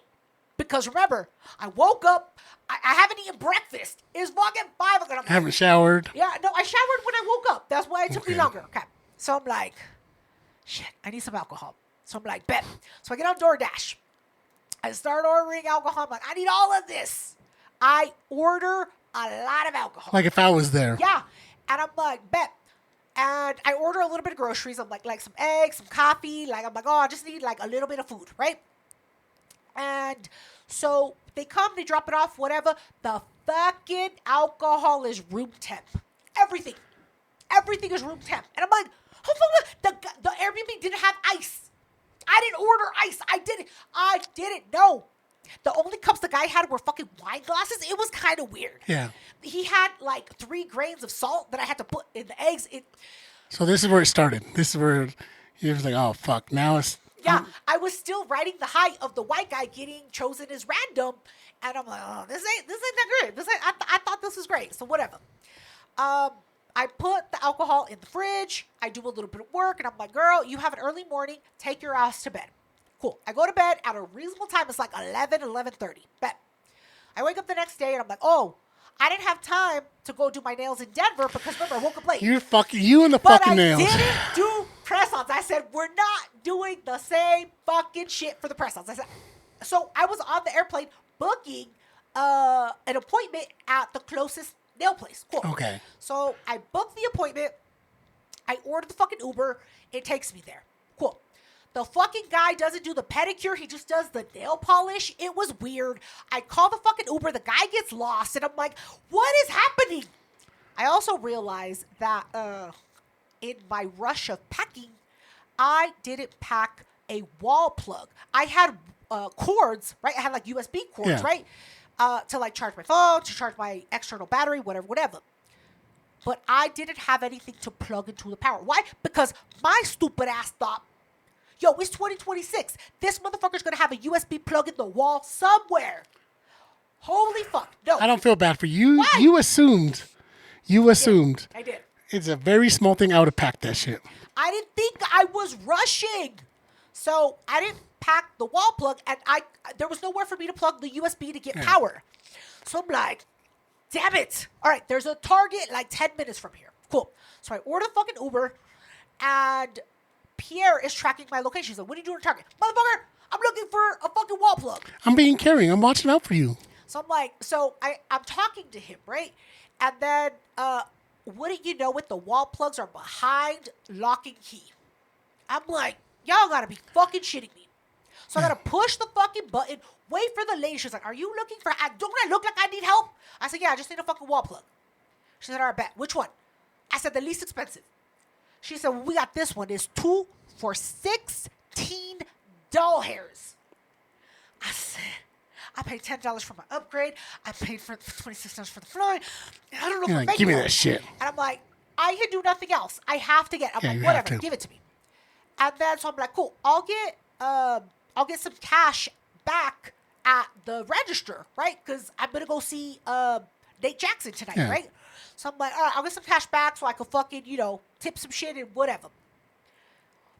Because remember, I woke up, I haven't eaten breakfast. It's fucking 5 o'clock. I haven't showered. Yeah, no, I showered when I woke up. That's why it took me longer. Okay. So I'm like, shit, I need some alcohol. So I'm like, bet. So I get on DoorDash. I start ordering alcohol. I'm like, I need all of this. I order a lot of alcohol. Like if I was there. Yeah. And I'm like, bet. And I order a little bit of groceries. I'm like some eggs, some coffee. Like, I'm like, oh, I just need like a little bit of food, right? And so they come, they drop it off, whatever. The fucking alcohol is room temp. Everything is room temp. And I'm like, the Airbnb didn't have ice. I didn't order ice. I didn't know. The only cups the guy had were fucking wine glasses. It was kind of weird. Yeah. He had like 3 grains of salt that I had to put in the eggs. So this is where it started. This is where you was like, oh, fuck. Now it's... Yeah, I was still riding the high of the white guy getting chosen as random, and I'm like, oh, this ain't that great. I thought this was great, so whatever. I put the alcohol in the fridge. I do a little bit of work, and I'm like, girl, you have an early morning. Take your ass to bed. Cool. I go to bed at a reasonable time. It's like 11:30. Bet. I wake up the next day, and I'm like, oh, I didn't have time to go do my nails in Denver because remember, I woke up late. You and the fucking nails. But I didn't do press-ons. I said, we're not doing the same fucking shit for the press-ons. I said, so I was on the airplane booking an appointment at the closest nail place. Cool. Okay. So I booked the appointment. I ordered the fucking Uber. It takes me there. Cool. The fucking guy doesn't do the pedicure. He just does the nail polish. It was weird. I call the fucking Uber. The guy gets lost. And I'm like, what is happening? I also realized that in my rush of packing, I didn't pack a wall plug. I had cords, right? I had like USB cords, right? To like charge my phone, to charge my external battery, whatever. But I didn't have anything to plug into the power. Why? Because my stupid ass thought, yo, it's 2026. This motherfucker's going to have a USB plug in the wall somewhere. Holy fuck. No. I don't feel bad for you. Why? You assumed. I did. It's a very small thing. I would have packed that shit. I didn't think I was rushing. So I didn't pack the wall plug, and there was nowhere for me to plug the USB to get power. So I'm like, damn it. All right, there's a Target like 10 minutes from here. Cool. So I order the fucking Uber, and Pierre is tracking my location. He's like, what are you doing at Target? Motherfucker, I'm looking for a fucking wall plug. I'm being caring. I'm watching out for you. So I'm like, I'm talking to him, right? And then, wouldn't you know it, the wall plugs are behind lock and key. I'm like, y'all gotta be fucking shitting me. So I gotta push the fucking button, wait for the lady. She's like, are you looking for, don't I look like I need help? I said, yeah, I just need a fucking wall plug. She said, all right, bet. Which one? I said, the least expensive. She said, well, we got this one. It's 2 for 16 doll hairs. I paid $10 for my upgrade. I paid for $26 for the flight. And I don't know You're if like, give me that shit. And I'm like, I can do nothing else. I have to get. I'm Yeah, like, you have whatever, to. give it to me. And then so I'm like, cool. I'll get some cash back at the register, right? Because I'm gonna go see Nate Jackson tonight, Yeah. right? So I'm like, all right, I'll get some cash back so I can fucking, tip some shit and whatever.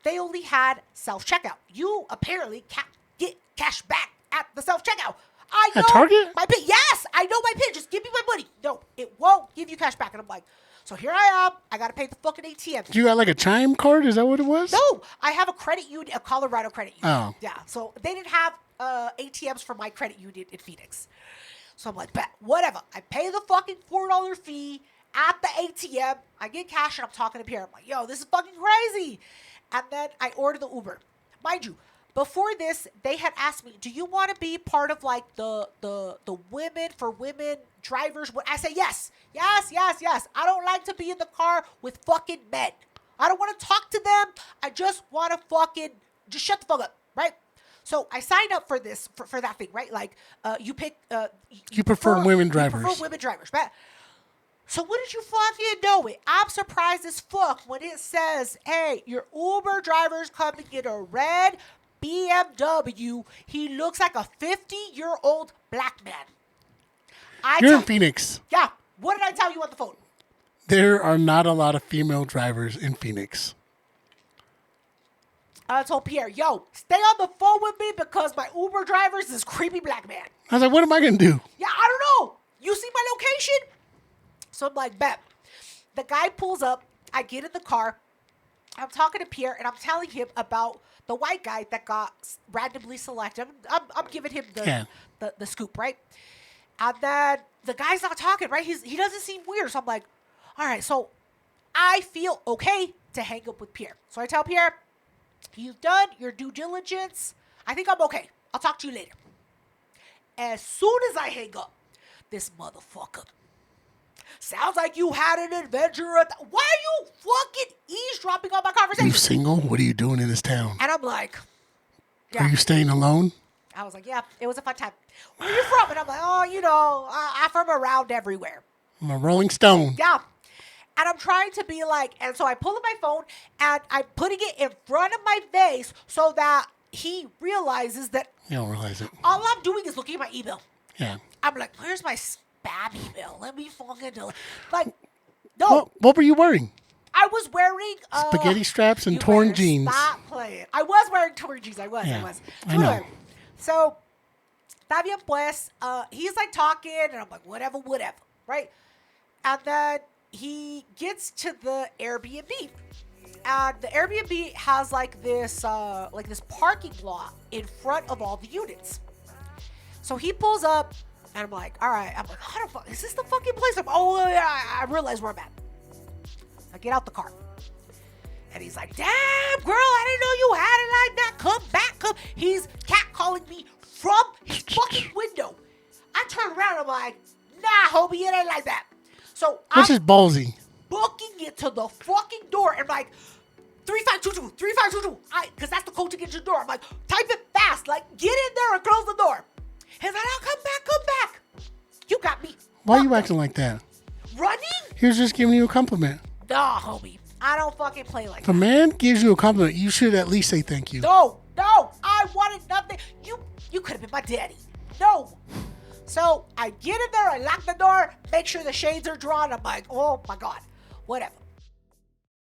They only had self-checkout. You apparently can't get cash back at the self-checkout. I know At Target? my pin. Yes, I know my pin. Just give me my money. No, it won't give you cash back. And I'm like, so here I am. I got to pay the fucking ATM. You got like a Chime card? Is that what it was? No, I have a credit union, a Colorado credit union. Oh. Yeah, so they didn't have ATMs for my credit union in Phoenix. So I'm like, bet, whatever. I pay the fucking $4 fee at the ATM. I get cash and I'm talking to Pierre. I'm like, yo, this is fucking crazy. And then I order the Uber. Mind you, before this, they had asked me, do you want to be part of like the women for women drivers? I say yes. Yes. I don't like to be in the car with fucking men. I don't want to talk to them. I just want to fucking just shut the fuck up, right? So I signed up for this, for that thing, right? Like, you pick... You prefer women drivers. You prefer women drivers, right? So what did you fucking know it? I'm surprised as fuck when it says, hey, your Uber driver's coming in a red BMW. He looks like a 50-year-old black man. You're in Phoenix. Yeah. What did I tell you on the phone? There are not a lot of female drivers in Phoenix. I told Pierre, yo, stay on the phone with me because my Uber driver is this creepy black man. I was like, what am I going to do? Yeah, I don't know. You see my location? So I'm like, bet. The guy pulls up. I get in the car. I'm talking to Pierre, and I'm telling him about the white guy that got randomly selected. I'm giving him the scoop, right? And then the guy's not talking, right? He doesn't seem weird. So I'm like, all right, so I feel okay to hang up with Pierre. So I tell Pierre, you've done your due diligence. I think I'm okay. I'll talk to you later. As soon as I hang up, this motherfucker. Sounds like you had an adventure. Why are you fucking eavesdropping on my conversation? You single? What are you doing in this town? And I'm like, yeah. Are you staying alone? I was like, yeah, it was a fun time. Where are you from? And I'm like, oh, I'm from around everywhere. I'm a Rolling Stone. Yeah. And I'm trying to be like, and so I pull up my phone and I'm putting it in front of my face so that he realizes that You don't realize it. all I'm doing is looking at my email. Yeah. I'm like, where's my spam email? Let me fucking do it. Like, no. What were you wearing? I was wearing Spaghetti straps and you torn better jeans. Stop playing. I was wearing torn jeans. I was. I know. So, está bien pues. He's like talking, and I'm like, whatever, right? And then he gets to the Airbnb, and the Airbnb has like this parking lot in front of all the units. So he pulls up, and I'm like, all right. I'm like, how the fuck is this the fucking place? I realize where I'm at. I get out the car. And he's like, damn, girl, I didn't know you had it like that. Come back, come. He's catcalling me from his fucking window. I turn around and I'm like, nah, homie, it ain't like that. So This I'm is ballsy. booking it to the fucking door and like, 3522. Because that's the code to get your door. I'm like, type it fast. Like, get in there and close the door. He's like, oh, come back. You got me. Why are you acting like that? Running? He was just giving you a compliment. Nah, homie. I don't fucking play like If a man gives you a compliment, you should at least say thank you. No, I wanted nothing. You could have been my daddy. No. So I get in there, I lock the door, make sure the shades are drawn. I'm like, oh my God, whatever.